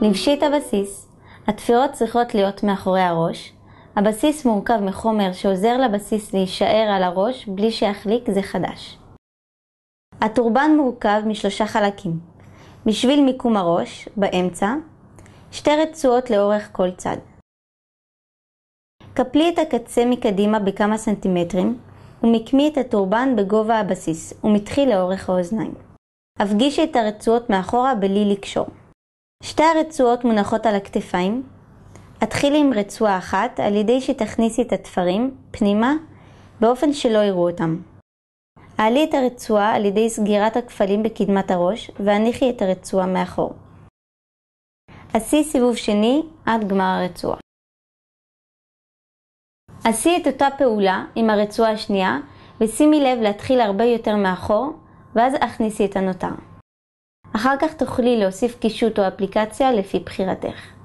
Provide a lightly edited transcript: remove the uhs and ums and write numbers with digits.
לבשי את הבסיס. התפירות צריכות להיות מאחורי הראש. הבסיס מורכב מחומר שעוזר לבסיס להישאר על הראש בלי שיחליק, זה חדש. הטורבן מורכב משלושה חלקים. בשביל מיקום הראש, באמצע, 2 רצועות לאורך כל צד. קפלי את הקצה מקדימה בכמה סנטימטרים, ומקמי את הטורבן בגובה הבסיס, ומתחיל לאורך האוזניים. הפגישי את הרצועות מאחורה בלי לקשור. 2 הרצועות מונחות על הכתפיים. התחילי עם רצועה אחת על ידי שתכניסי את התפרים פנימה באופן שלא יראו אותם. העלי את הרצועה על ידי סגירת הכפלים בקדמת הראש והניחי את הרצועה מאחור. עשי סיבוב שני עד גמר הרצועה. עשי את אותה פעולה עם הרצועה השנייה ושימי לב להתחיל הרבה יותר מאחור ואז הכניסי את הנותר. אחר כך תוכלי להוסיף קישוט או אפליקציה לפי בחירתך.